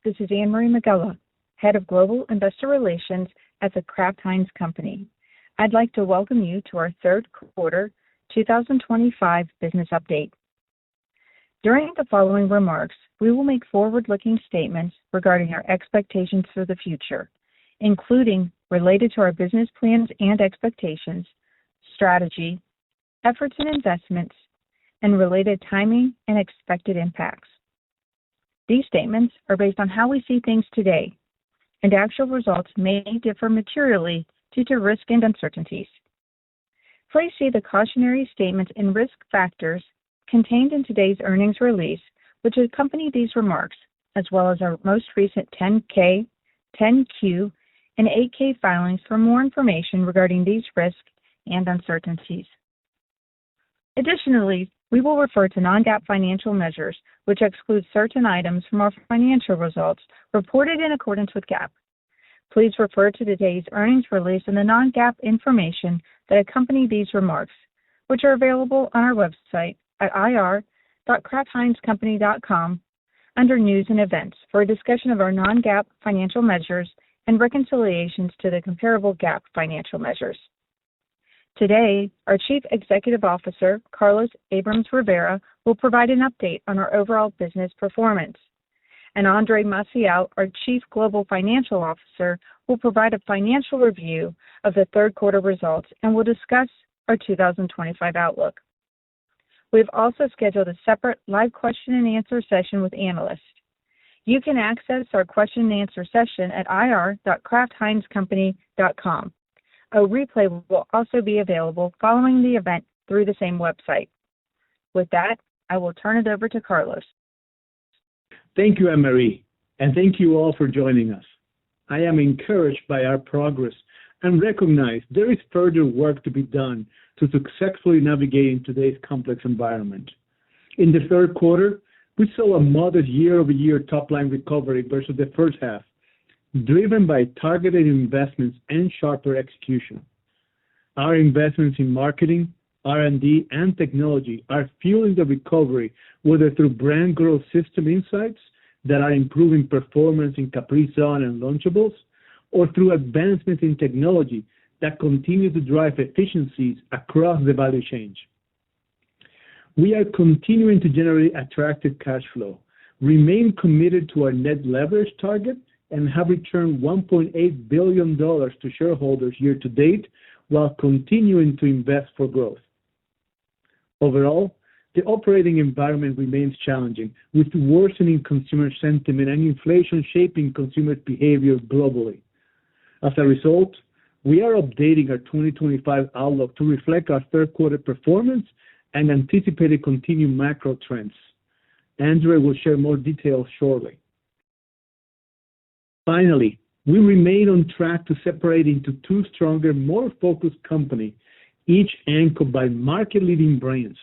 This is Anne-Marie Magella, Head of Global Investor Relations at the Kraft Heinz Company. I'd like to welcome you to our third quarter 2025 business update. During the following remarks, we will make forward-looking statements regarding our expectations for the future, including related to our business plans and expectations, strategy, efforts and investments, and related timing and expected impacts. These statements are based on how we see things today, and actual results may differ materially due to risk and uncertainties. Please see the cautionary statements and risk factors contained in today's earnings release, which accompany these remarks, as well as our most recent 10-K, 10-Q, and 8-K filings for more information regarding these risks and uncertainties. Additionally, we will refer to non-GAAP financial measures, which exclude certain items from our financial results reported in accordance with GAAP. Please refer to today's earnings release and the non-GAAP information that accompany these remarks, which are available on our website at ir.kraftheinzcompany.com under News and Events for a discussion of our non-GAAP financial measures and reconciliations to the comparable GAAP financial measures. Today, our Chief Executive Officer, Carlos Abrams-Rivera, will provide an update on our overall business performance, and Andre Maciel, our Chief Global Financial Officer, will provide a financial review of the third quarter results and will discuss our 2025 outlook. We have also scheduled a separate live question and answer session with analysts. You can access our question and answer session at ir.kraftheinzcompany.com. A replay will also be available following the event through the same website. With that, I will turn it over to Carlos. Thank you, Anne-Marie, and thank you all for joining us. I am encouraged by our progress and recognize there is further work to be done to successfully navigate in today's complex environment. In the third quarter, we saw a modest year-over-year top-line recovery versus the first half, driven by targeted investments and sharper execution. Our investments in marketing, R&D, and technology are fueling the recovery, whether through brand growth system insights that are improving performance in Capri Sun and Lunchables, or through advancements in technology that continue to drive efficiencies across the value chain. We are continuing to generate attractive cash flow, remain committed to our net leverage target, and have returned $1.8 billion to shareholders year to date while continuing to invest for growth. Overall, the operating environment remains challenging, with worsening consumer sentiment and inflation shaping consumer behavior globally. As a result, we are updating our 2025 outlook to reflect our third quarter performance and anticipated continued macro trends. Andre will share more details shortly. Finally, we remain on track to separate into two stronger, more focused companies, each anchored by market-leading brands.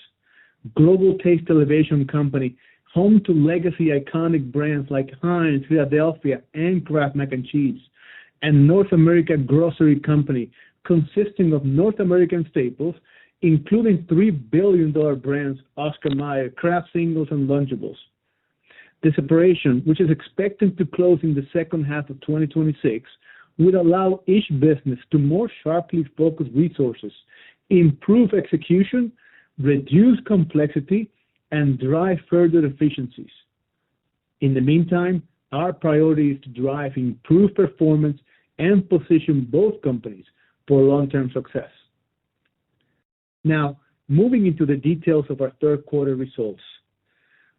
Global Taste Elevation Company, home to legacy iconic brands like Heinz, Philadelphia, and Kraft Mac and Cheese, and North America Grocery Company, consisting of North American staples, including $3 billion brands Oscar Mayer, Kraft Singles, and Lunchables. The separation, which is expected to close in the second half of 2026, would allow each business to more sharply focus resources, improve execution, reduce complexity, and drive further efficiencies. In the meantime, our priority is to drive improved performance and position both companies for long-term success. Now, moving into the details of our third quarter results.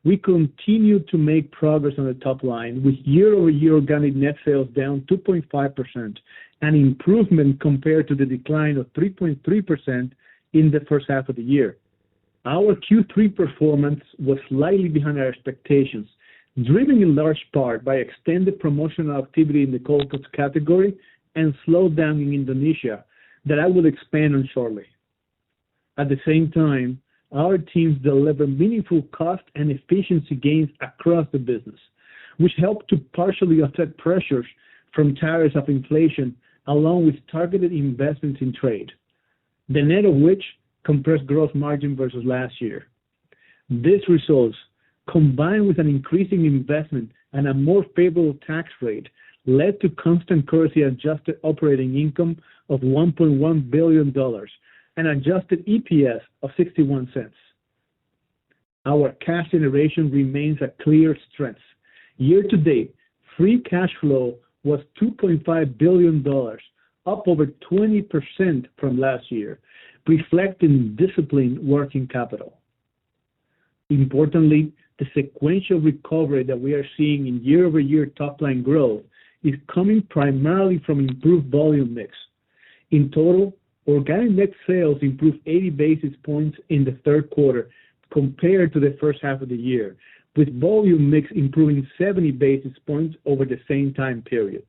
We continue to make progress on the top line, with year-over-year organic net sales down 2.5%, an improvement compared to the decline of 3.3% in the first half of the year. Our Q3 performance was slightly behind our expectations, driven in large part by extended promotional activity in the cold cuts category and slowdown in Indonesia that I will expand on shortly. At the same time, our teams deliver meaningful cost and efficiency gains across the business, which help to partially offset pressures from tariffs of inflation, along with targeted investments in trade, the net of which compressed gross margin versus last year. These results, combined with an increasing investment and a more favorable tax rate led to constant currency adjusted operating income of $1.1 billion and adjusted EPS of 61 cents. Our cash generation remains a clear strength. Year to date, free cash flow was $2.5 billion, up over 20% from last year, reflecting disciplined working capital. Importantly, the sequential recovery that we are seeing in year-over-year top-line growth is coming primarily from improved volume mix. In total, organic net sales improved 80 basis points in the third quarter compared to the first half of the year, with volume mix improving 70 basis points over the same time period.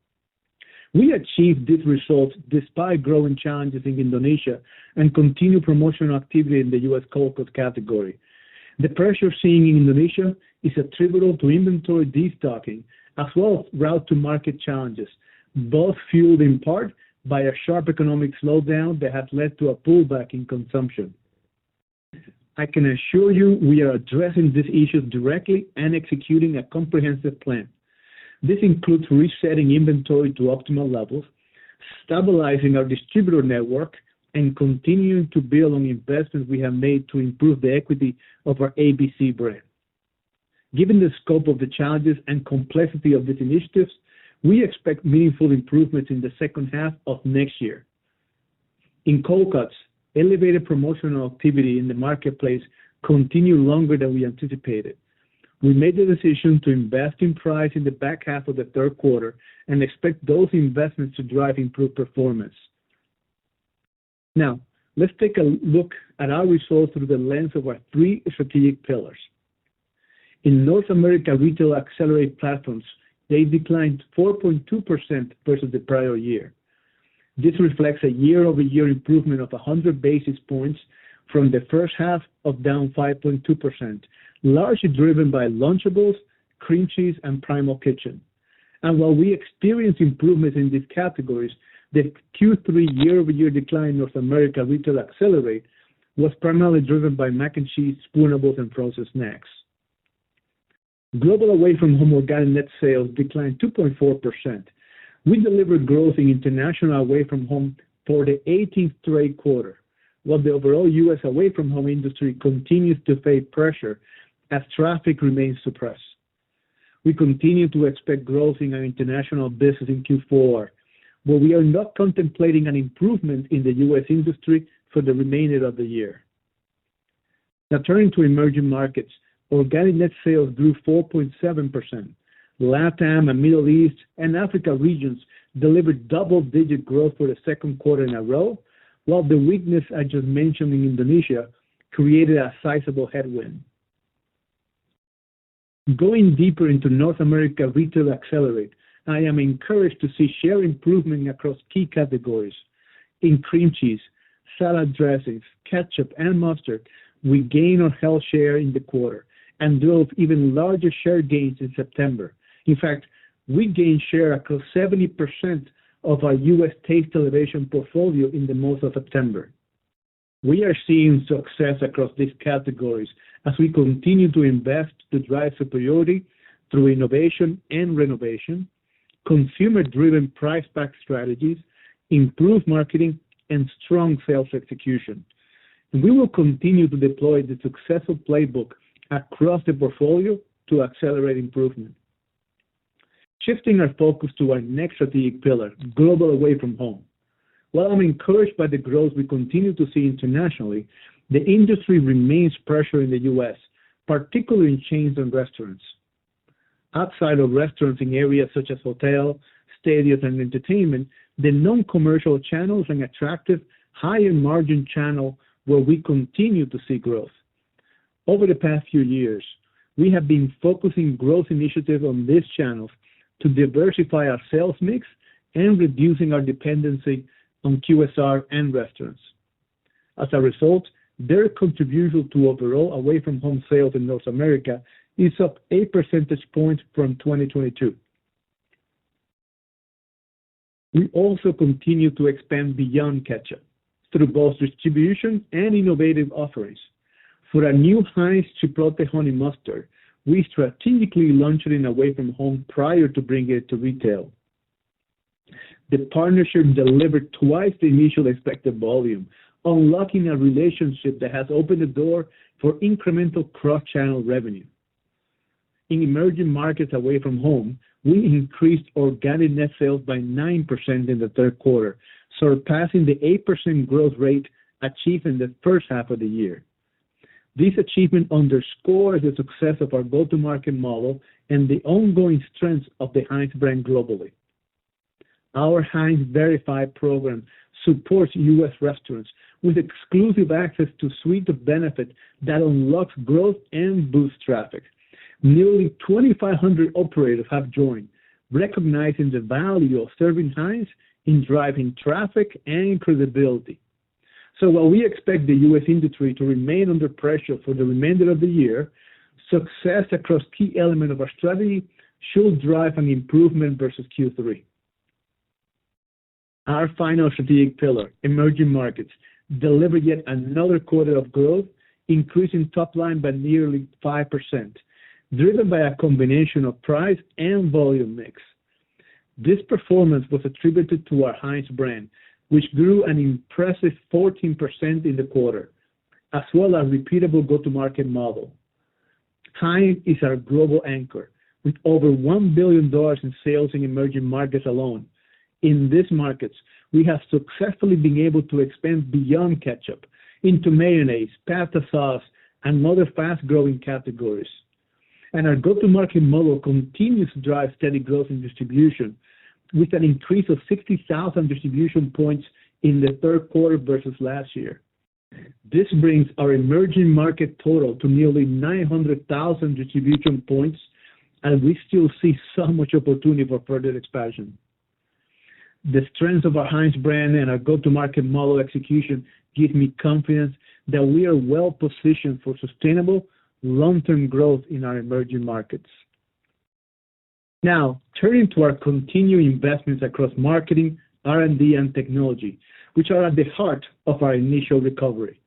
We achieved these results despite growing challenges in Indonesia and continued promotional activity in the U.S. cold cuts category. The pressure seen in Indonesia is attributable to inventory destocking as well as route-to-market challenges, both fueled in part by a sharp economic slowdown that has led to a pullback in consumption. I can assure you we are addressing these issues directly and executing a comprehensive plan. This includes resetting inventory to optimal levels, stabilizing our distributor network, and continuing to build on investments we have made to improve the equity of our ABC brand. Given the scope of the challenges and complexity of these initiatives, we expect meaningful improvements in the second half of next year. In cold cuts, elevated promotional activity in the marketplace continued longer than we anticipated. We made the decision to invest in price in the back half of the third quarter and expect those investments to drive improved performance. Now, let's take a look at our results through the lens of our three strategic pillars. In North America Retail Accelerate platforms, they declined 4.2% versus the prior year. This reflects a year-over-year improvement of 100 basis points from the first half of down 5.2%, largely driven by Lunchables, cream cheese, and Primal Kitchen. And while we experienced improvements in these categories, the Q3 year-over-year decline in North America Retail Accelerate was primarily driven by mac and cheese, spoonables, and frozen snacks. Global away-from-home organic net sales declined 2.4%. We delivered growth in international away-from-home for the 18th straight quarter, while the overall U.S. away-from-home industry continues to face pressure as traffic remains suppressed. We continue to expect growth in our international business in Q4, but we are not contemplating an improvement in the U.S. industry for the remainder of the year. Now, turning to emerging markets, organic net sales grew 4.7%. LATAM and Middle East and Africa regions delivered double-digit growth for the second quarter in a row, while the weakness I just mentioned in Indonesia created a sizable headwind. Going deeper into North America Retail Accelerate, I am encouraged to see share improvement across key categories. In cream cheese, salad dressings, ketchup, and mustard, we gained or held share in the quarter and drove even larger share gains in September. In fact, we gained share across 70% of our U.S. Taste Elevation portfolio in the month of September. We are seeing success across these categories as we continue to invest to drive superiority through innovation and renovation, consumer-driven price pack strategies, improved marketing, and strong sales execution. And we will continue to deploy the successful playbook across the portfolio to accelerate improvement. Shifting our focus to our next strategic pillar, global away from home. While I'm encouraged by the growth we continue to see internationally, the industry remains pressured in the U.S., particularly in chains and restaurants. Outside of restaurants in areas such as hotels, stadiums, and entertainment, the non-commercial channels are an attractive, higher margin channel where we continue to see growth. Over the past few years, we have been focusing growth initiatives on these channels to diversify our sales mix and reducing our dependency on QSR and restaurants. As a result, their contribution to overall away-from-home sales in North America is up 8 percentage points from 2022. We also continue to expand beyond ketchup through both distribution and innovative offerings. For our new Heinz Chipotle Honey Mustard, we strategically launched it in away from home prior to bringing it to retail. The partnership delivered twice the initial expected volume, unlocking a relationship that has opened the door for incremental cross-channel revenue. In emerging markets away from home, we increased organic net sales by 9% in the third quarter, surpassing the 8% growth rate achieved in the first half of the year. This achievement underscores the success of our go-to-market model and the ongoing strength of the Heinz brand globally. Our Heinz Verified program supports U.S. restaurants with exclusive access to a suite of benefits that unlocks growth and boosts traffic. Nearly 2,500 operators have joined, recognizing the value of serving Heinz in driving traffic and credibility. So while we expect the U.S. industry to remain under pressure for the remainder of the year, success across key elements of our strategy should drive an improvement versus Q3. Our final strategic pillar, emerging markets, delivered yet another quarter of growth, increasing top line by nearly 5%, driven by a combination of price and volume mix. This performance was attributed to our Heinz brand, which grew an impressive 14% in the quarter, as well as repeatable go-to-market model. Heinz is our global anchor, with over $1 billion in sales in emerging markets alone. In these markets, we have successfully been able to expand beyond ketchup into mayonnaise, pasta sauce, and other fast-growing categories. And our go-to-market model continues to drive steady growth in distribution, with an increase of 60,000 distribution points in the third quarter versus last year. This brings our emerging market total to nearly 900,000 distribution points, and we still see so much opportunity for further expansion. The strength of our Heinz brand and our go-to-market model execution gives me confidence that we are well positioned for sustainable, long-term growth in our emerging markets. Now, turning to our continuing investments across marketing, R&D, and technology, which are at the heart of our initial recovery.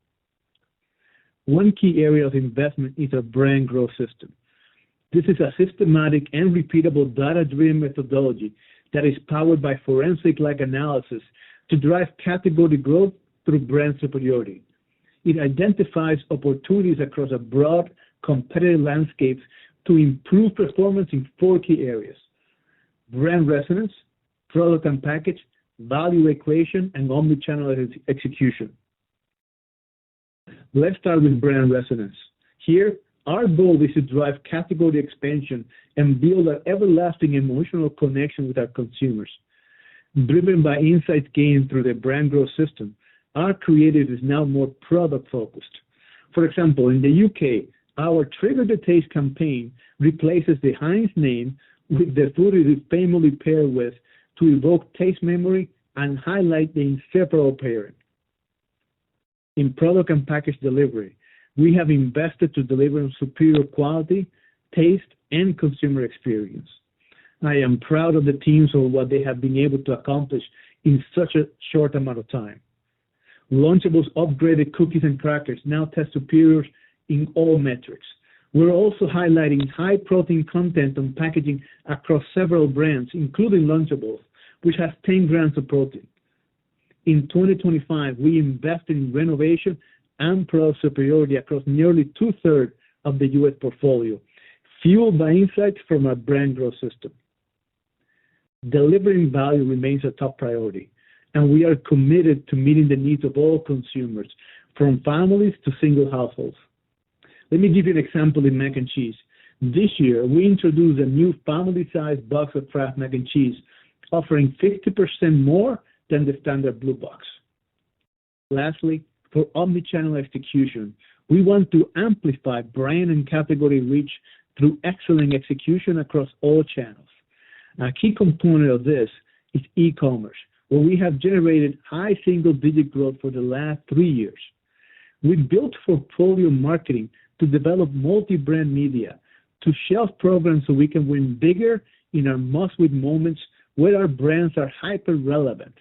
One key area of investment is our brand growth system. This is a systematic and repeatable data-driven methodology that is powered by forensic-like analysis to drive category growth through brand superiority. It identifies opportunities across a broad, competitive landscape to improve performance in 4 key areas: brand resonance, product and package, value equation, and omnichannel execution. Let's start with brand resonance. Here, our goal is to drive category expansion and build an everlasting emotional connection with our consumers. Driven by insights gained through the brand growth system, our creative is now more product-focused. For example, in the UK, our Trigger the Taste campaign replaces the Heinz name with the food it is famously paired with to evoke taste memory and highlight the inseparable pairing. In product and package delivery, we have invested to deliver on superior quality, taste, and consumer experience. I am proud of the teams for what they have been able to accomplish in such a short amount of time. Lunchables upgraded cookies and crackers now test superior in all metrics. We're also highlighting high protein content on packaging across several brands, including Lunchables, which has 10 grams of protein. In 2025, we invested in renovation and product superiority across nearly 2/3 of the U.S. portfolio, fueled by insights from our brand growth system. Delivering value remains a top priority, and we are committed to meeting the needs of all consumers, from families to single households. Let me give you an example in mac and cheese. This year, we introduced a new family-sized box of Kraft mac and cheese, offering 50% more than the standard blue box. Lastly, for omnichannel execution, we want to amplify brand and category reach through excellent execution across all channels. A key component of this is e-commerce, where we have generated high single-digit growth for the last 3 years. We built portfolio marketing to develop multi-brand media, to shelf programs so we can win bigger in our must-win moments where our brands are hyper-relevant.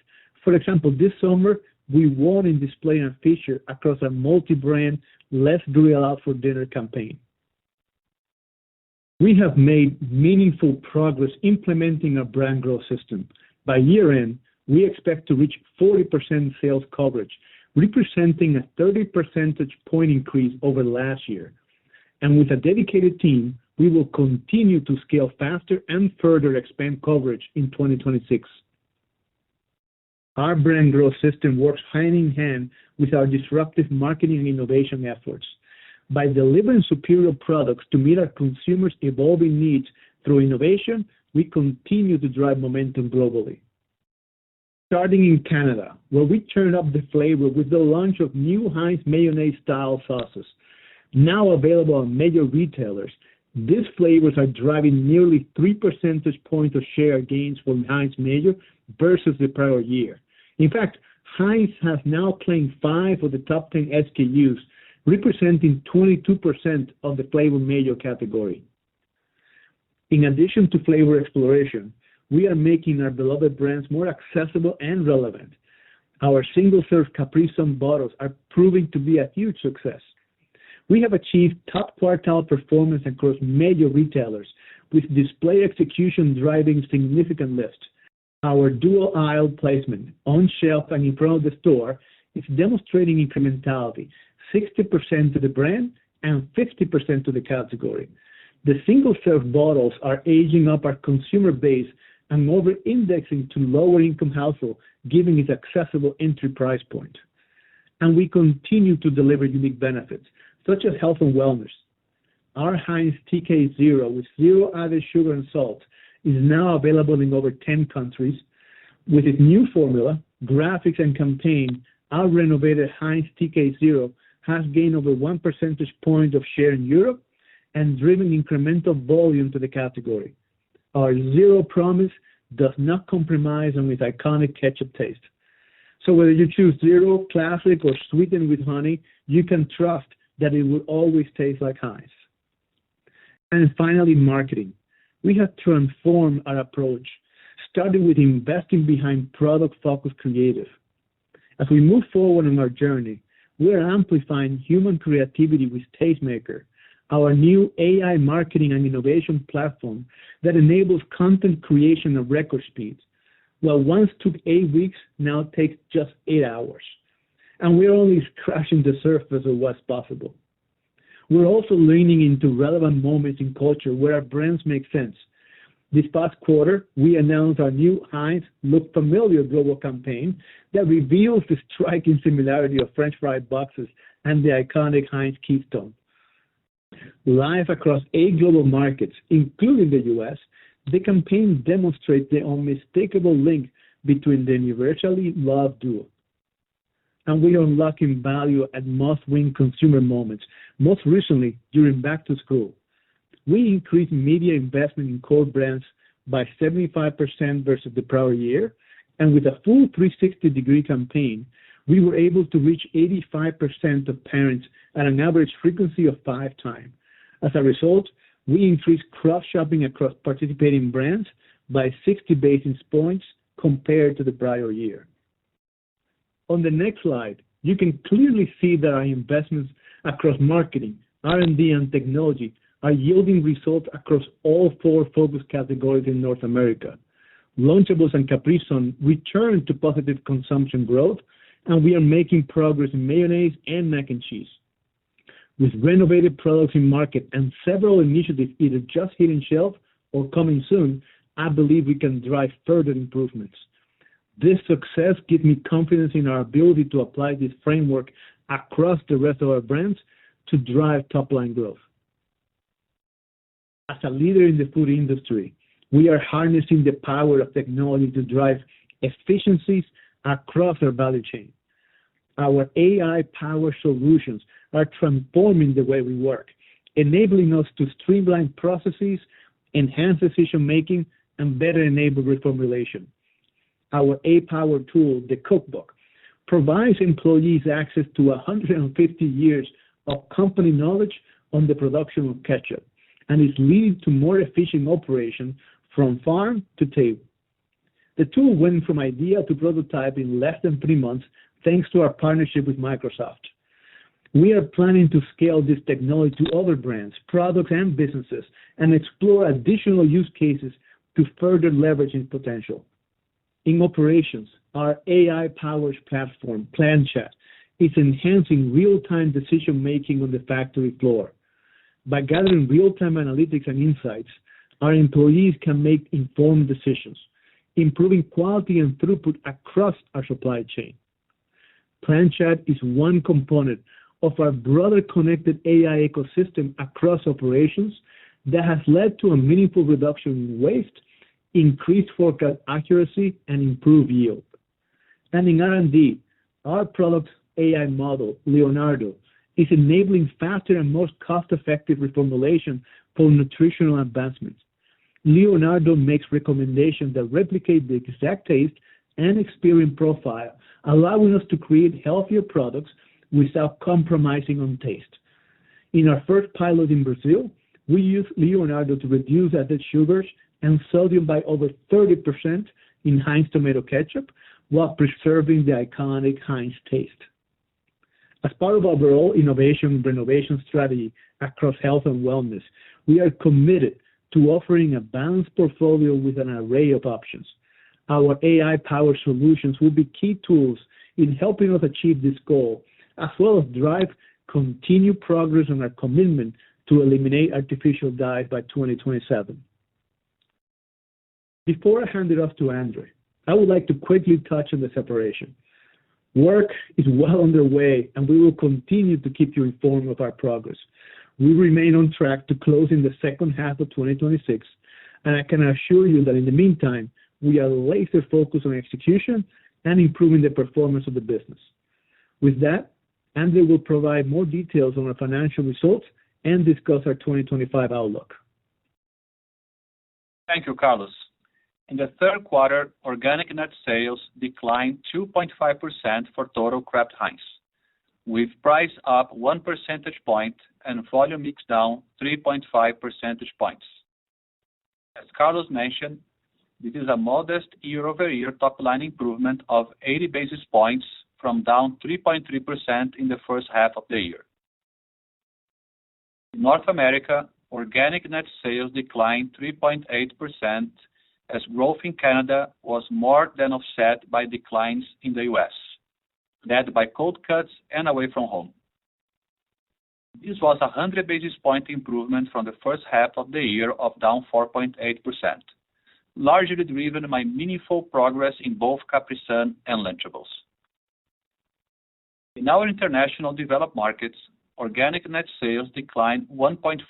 For example, this summer, we won in display and feature across our multi-brand Let's Grill Out for Dinner campaign. We have made meaningful progress implementing our brand growth system. By year-end, we expect to reach 40% sales coverage, representing a 30 percentage point increase over last year. And with a dedicated team, we will continue to scale faster and further expand coverage in 2026. Our brand growth system works hand in hand with our disruptive marketing and innovation efforts. By delivering superior products to meet our consumers' evolving needs through innovation, we continue to drive momentum globally. Starting in Canada, where we turned up the flavor with the launch of new Heinz mayonnaise-style sauces. Now available on major retailers, these flavors are driving nearly 3 percentage points of share gains for Heinz Mayo versus the prior year. In fact, Heinz has now claimed 5 of the top 10 SKUs, representing 22% of the flavor mayo category. In addition to flavor exploration, we are making our beloved brands more accessible and relevant. Our single-serve Capri Sun bottles are proving to be a huge success. We have achieved top quartile performance across major retailers, with display execution driving significant lift. Our dual aisle placement on shelf and in front of the store is demonstrating incrementality, 60% to the brand and 50% to the category. The single-serve bottles are aging up our consumer base and over-indexing to lower-income households, giving it accessible entry price point. And we continue to deliver unique benefits, such as health and wellness. Our Heinz TK Zero with zero added sugar and salt is now available in over 10 countries. With its new formula, graphics, and campaign, our renovated Heinz TK Zero has gained over 1 percentage point of share in Europe and driven incremental volume to the category. Our Zero promise does not compromise on its iconic ketchup taste. So whether you choose Zero, Classic, or sweetened with honey, you can trust that it will always taste like Heinz. And finally, marketing. We have transformed our approach, starting with investing behind product-focused creative. As we move forward on our journey, we are amplifying human creativity with Tastemaker, our new AI marketing and innovation platform that enables content creation at record speed. What once took 8 weeks now takes just 8 hours. And we're only scratching the surface of what's possible. We're also leaning into relevant moments in culture where our brands make sense. This past quarter, we announced our new Heinz Look Familiar global campaign that reveals the striking similarity of French fry boxes and the iconic Heinz Keystone. Live across 8 global markets, including the U.S., the campaign demonstrates the unmistakable link between the universally loved duo. And we are unlocking value at must-win consumer moments, most recently during back to school. We increased media investment in core brands by 75% versus the prior year, and with a full 360-degree campaign, we were able to reach 85% of parents at an average frequency of 5 times. As a result, we increased cross-shopping across participating brands by 60 basis points compared to the prior year. On the next slide, you can clearly see that our investments across marketing, R&D, and technology are yielding results across all 4 focus categories in North America. Lunchables and Capri Sun returned to positive consumption growth, and we are making progress in mayonnaise and mac and cheese. With renovated products in market and several initiatives either just hitting shelf or coming soon, I believe we can drive further improvements. This success gives me confidence in our ability to apply this framework across the rest of our brands to drive top-line growth. As a leader in the food industry, we are harnessing the power of technology to drive efficiencies across our value chain. Our AI-powered solutions are transforming the way we work, enabling us to streamline processes, enhance decision-making, and better enable reformulation. Our AI-powered tool, the Cookbook, provides employees access to 150 years of company knowledge on the production of ketchup, and is leading to more efficient operation from farm to table. The tool went from idea to prototype in less than 3 months, thanks to our partnership with Microsoft. We are planning to scale this technology to other brands, products, and businesses, and explore additional use cases to further leverage its potential. In operations, our AI-powered platform, PlanChat, is enhancing real-time decision-making on the factory floor. By gathering real-time analytics and insights, our employees can make informed decisions, improving quality and throughput across our supply chain. PlanChat is one component of our broader connected AI ecosystem across operations that has led to a meaningful reduction in waste, increased forecast accuracy, and improved yield. And in R&D, our product AI model, Leonardo, is enabling faster and most cost-effective reformulation for nutritional advancements. Leonardo makes recommendations that replicate the exact taste and experience profile, allowing us to create healthier products without compromising on taste. In our first pilot in Brazil, we used Leonardo to reduce added sugars and sodium by over 30% in Heinz tomato ketchup, while preserving the iconic Heinz taste. As part of our overall innovation and renovation strategy across health and wellness, we are committed to offering a balanced portfolio with an array of options. Our AI-powered solutions will be key tools in helping us achieve this goal, as well as drive continued progress on our commitment to eliminate artificial dyes by 2027. Before I hand it off to Andre, I would like to quickly touch on the separation. Work is well underway, and we will continue to keep you informed of our progress. We remain on track to close in the second half of 2026, and I can assure you that in the meantime, we are laser focused on execution and improving the performance of the business. With that, Andre will provide more details on our financial results and discuss our 2025 outlook. Thank you, Carlos. In the third quarter, organic net sales declined 2.5% for total Kraft Heinz, with price up 1 percentage point and volume mix down 3.5 percentage points. As Carlos mentioned, this is a modest year-over-year top-line improvement of 80 basis points from down 3.3% in the first half of the year. In North America, organic net sales declined 3.8%, as growth in Canada was more than offset by declines in the U.S., led by cold cuts and away from home. This was a 100 basis point improvement from the first half of the year of down 4.8%, largely driven by meaningful progress in both Capri Sun and Lunchables. In our international developed markets, organic net sales declined 1.4%.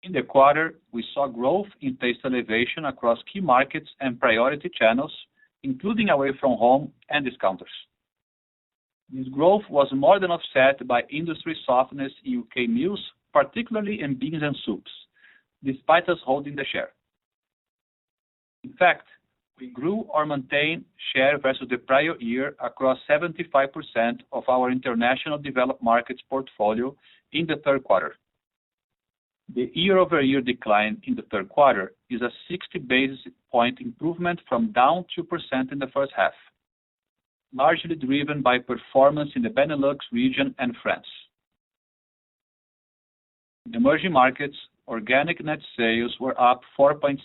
In the quarter, we saw growth in taste elevation across key markets and priority channels, including away from home and discounters. This growth was more than offset by industry softness in UK meals, particularly in beans and soups, despite us holding the share. In fact, we grew or maintained share versus the prior year across 75% of our international developed markets portfolio in the third quarter. The year-over-year decline in the third quarter is a 60 basis point improvement from down 2% in the first half, largely driven by performance in the Benelux region and France. In emerging markets, organic net sales were up 4.7%,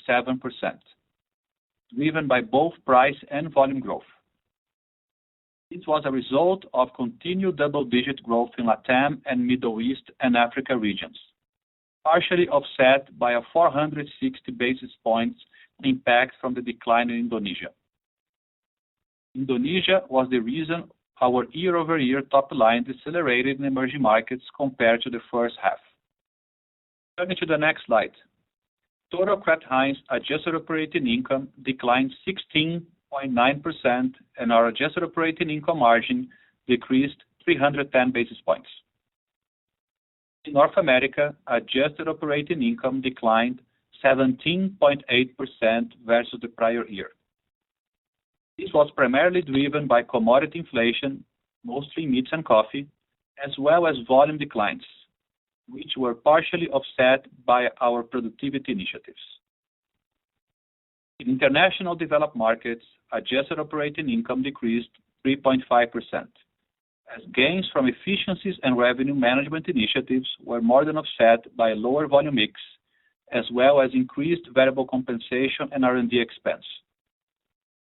driven by both price and volume growth. This was a result of continued double-digit growth in LATAM and Middle East and Africa regions, partially offset by a 460 basis points impact from the decline in Indonesia. Indonesia was the reason our year-over-year top line decelerated in emerging markets compared to the first half. Turning to the next slide. Total Kraft Heinz adjusted operating income declined 16.9%, and our adjusted operating income margin decreased 310 basis points. In North America, adjusted operating income declined 17.8% versus the prior year. This was primarily driven by commodity inflation, mostly meats and coffee, as well as volume declines, which were partially offset by our productivity initiatives. In international developed markets, adjusted operating income decreased 3.5%, as gains from efficiencies and revenue management initiatives were more than offset by a lower volume mix, as well as increased variable compensation and R&D expense.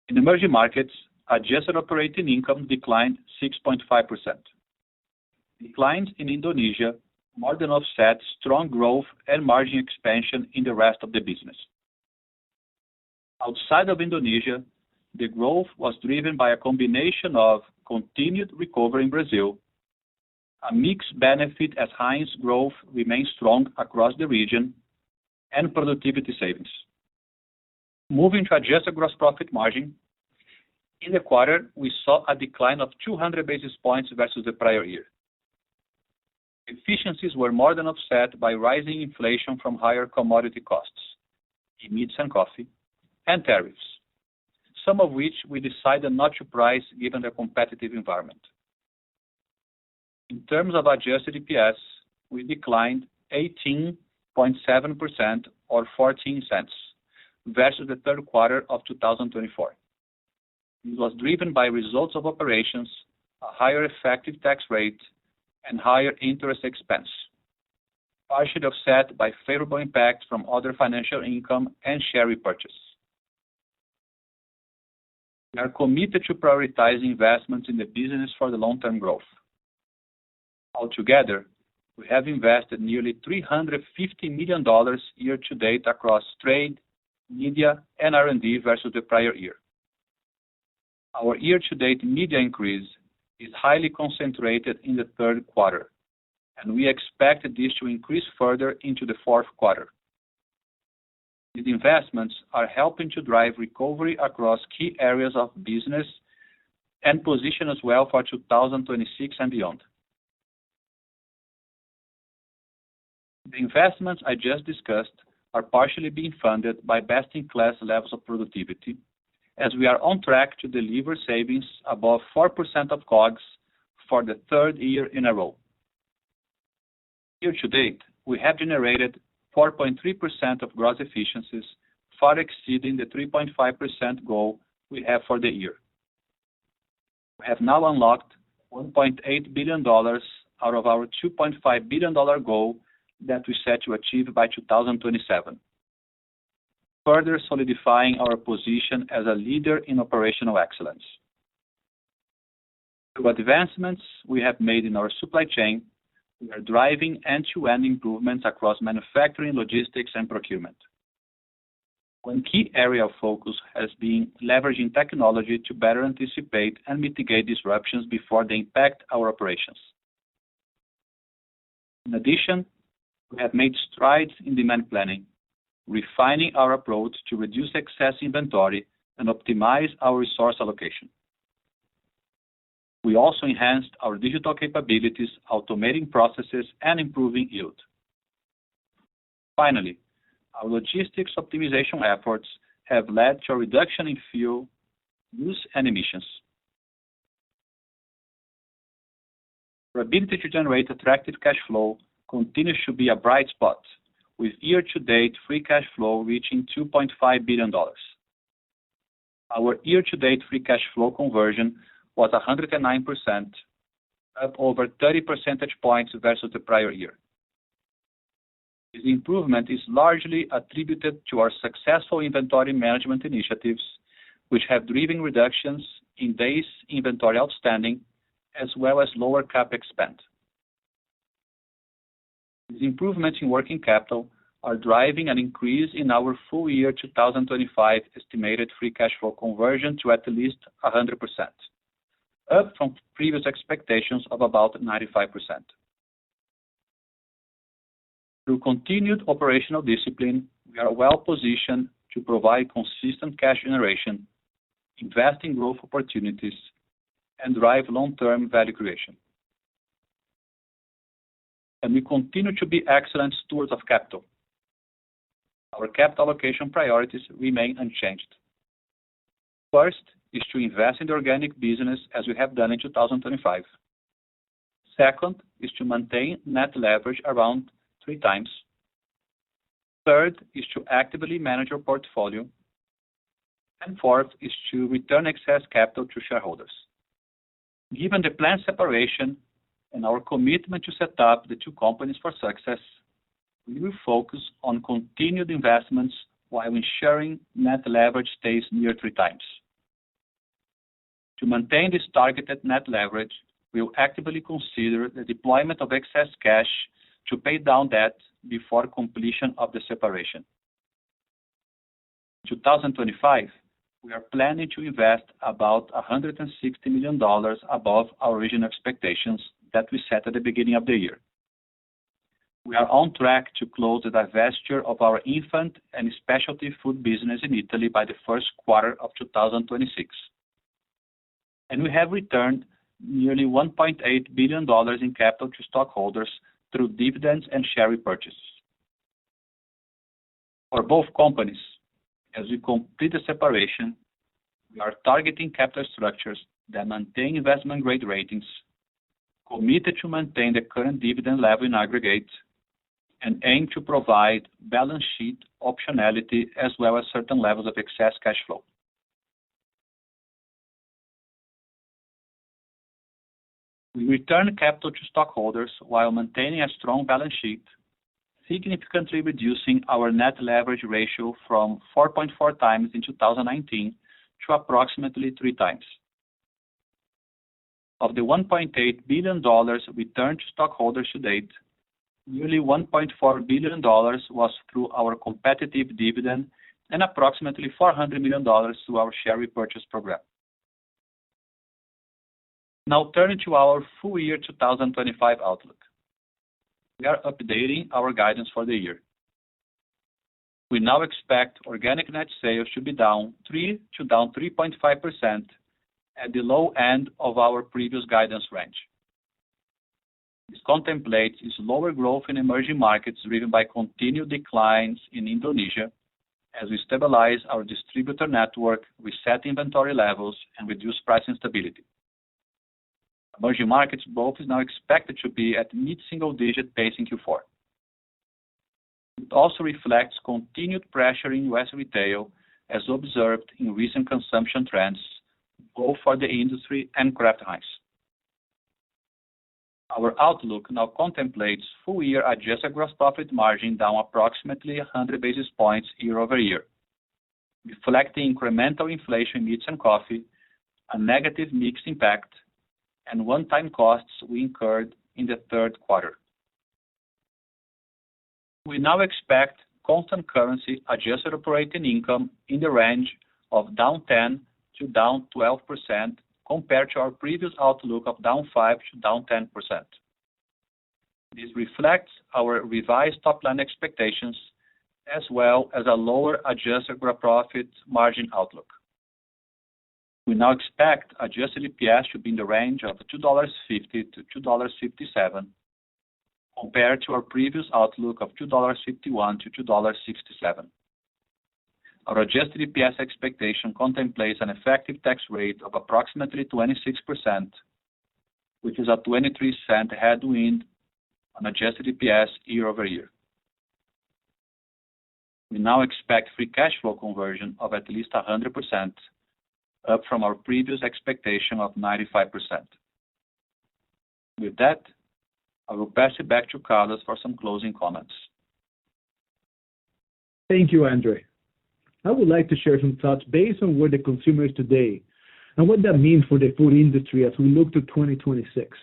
In emerging markets, adjusted operating income declined 6.5%. Declines in Indonesia more than offset strong growth and margin expansion in the rest of the business. Outside of Indonesia, the growth was driven by a combination of continued recovery in Brazil, a mixed benefit as Heinz growth remains strong across the region, and productivity savings. Moving to adjusted gross profit margin, in the quarter, we saw a decline of 200 basis points versus the prior year. Efficiencies were more than offset by rising inflation from higher commodity costs in meats and coffee, and tariffs, some of which we decided not to price given the competitive environment. In terms of adjusted EPS, we declined 18.7% or 14 cents versus the third quarter of 2024. This was driven by results of operations, a higher effective tax rate, and higher interest expense, partially offset by favorable impacts from other financial income and share repurchase. We are committed to prioritizing investments in the business for the long-term growth. Altogether, we have invested nearly $350 million year-to-date across trade, media, and R&D versus the prior year. Our year-to-date media increase is highly concentrated in the third quarter, and we expect this to increase further into the fourth quarter. These investments are helping to drive recovery across key areas of business and position us well for 2026 and beyond. The investments I just discussed are partially being funded by best-in-class levels of productivity, as we are on track to deliver savings above 4% of COGS for the third year in a row. Year-to-date, we have generated 4.3% of gross efficiencies, far exceeding the 3.5% goal we have for the year. We have now unlocked $1.8 billion out of our $2.5 billion goal that we set to achieve by 2027, further solidifying our position as a leader in operational excellence. Through advancements we have made in our supply chain, we are driving end-to-end improvements across manufacturing, logistics, and procurement. One key area of focus has been leveraging technology to better anticipate and mitigate disruptions before they impact our operations. In addition, we have made strides in demand planning, refining our approach to reduce excess inventory and optimize our resource allocation. We also enhanced our digital capabilities, automating processes and improving yield. Finally, our logistics optimization efforts have led to a reduction in fuel use and emissions. Our ability to generate attractive cash flow continues to be a bright spot, with year-to-date free cash flow reaching $2.5 billion. Our year-to-date free cash flow conversion was 109%, up over 30 percentage points versus the prior year. This improvement is largely attributed to our successful inventory management initiatives, which have driven reductions in days inventory outstanding, as well as lower CapEx spend. These improvements in working capital are driving an increase in our full year 2025 estimated free cash flow conversion to at least 100%, up from previous expectations of about 95%. Through continued operational discipline, we are well positioned to provide consistent cash generation, invest in growth opportunities, and drive long-term value creation. And we continue to be excellent stewards of capital. Our capital allocation priorities remain unchanged. First is to invest in the organic business as we have done in 2025. Second is to maintain net leverage around 3 times. Third is to actively manage our portfolio. And fourth is to return excess capital to shareholders. Given the planned separation and our commitment to set up the two companies for success, we will focus on continued investments while ensuring net leverage stays near 3 times. To maintain this targeted net leverage, we will actively consider the deployment of excess cash to pay down debt before completion of the separation. In 2025, we are planning to invest about $160 million above our original expectations that we set at the beginning of the year. We are on track to close the divestiture of our infant and specialty food business in Italy by the first quarter of 2026. And we have returned nearly $1.8 billion in capital to stockholders through dividends and share repurchases. For both companies, as we complete the separation, we are targeting capital structures that maintain investment-grade ratings, committed to maintain the current dividend level in aggregate, and aim to provide balance sheet optionality as well as certain levels of excess cash flow. We return capital to stockholders while maintaining a strong balance sheet, significantly reducing our net leverage ratio from 4.4 times in 2019 to approximately 3 times. Of the $1.8 billion returned to stockholders to date, nearly $1.4 billion was through our competitive dividend and approximately $400 million through our share repurchase program. Now turning to our full year 2025 outlook. We are updating our guidance for the year. We now expect organic net sales to be down 3 to down 3.5% at the low end of our previous guidance range. This contemplates lower growth in emerging markets driven by continued declines in Indonesia as we stabilize our distributor network, reset inventory levels, and reduce price instability. Emerging markets growth is now expected to be at mid-single-digit pace in Q4. It also reflects continued pressure in U.S. retail as observed in recent consumption trends, both for the industry and Kraft Heinz. Our outlook now contemplates full-year adjusted gross profit margin down approximately 100 basis points year over year, reflecting incremental inflation in meats and coffee, a negative mix impact, and one-time costs we incurred in the third quarter. We now expect constant currency adjusted operating income in the range of down 10 to down 12% compared to our previous outlook of down 5 to down 10%. This reflects our revised top-line expectations as well as a lower adjusted gross profit margin outlook. We now expect adjusted EPS to be in the range of $2.50 to $2.57 compared to our previous outlook of $2.51 to $2.67. Our adjusted EPS expectation contemplates an effective tax rate of approximately 26%, which is a 23-cent headwind on adjusted EPS year over year. We now expect free cash flow conversion of at least 100%, up from our previous expectation of 95%. With that, I will pass it back to Carlos for some closing comments. Thank you, Andre. I would like to share some thoughts based on where the consumer is today and what that means for the food industry as we look to 2026.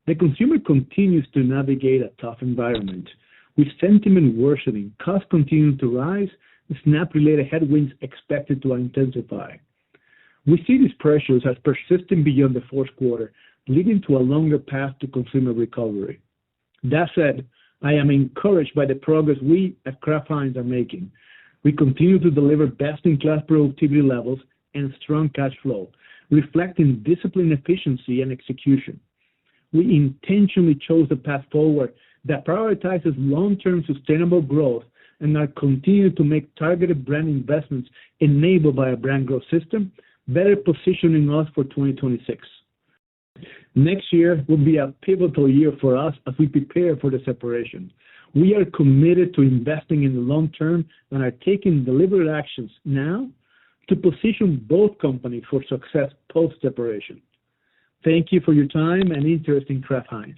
The consumer continues to navigate a tough environment, with sentiment worsening, costs continuing to rise, and SNAP-related headwinds expected to intensify. We see these pressures as persisting beyond the fourth quarter, leading to a longer path to consumer recovery. That said, I am encouraged by the progress we at Kraft Heinz are making. We continue to deliver best-in-class productivity levels and strong cash flow, reflecting disciplined efficiency and execution. We intentionally chose a path forward that prioritizes long-term sustainable growth and are continuing to make targeted brand investments enabled by a brand growth system, better positioning us for 2026. Next year will be a pivotal year for us as we prepare for the separation. We are committed to investing in the long term and are taking deliberate actions now to position both companies for success post-separation. Thank you for your time and interest in Kraft Heinz.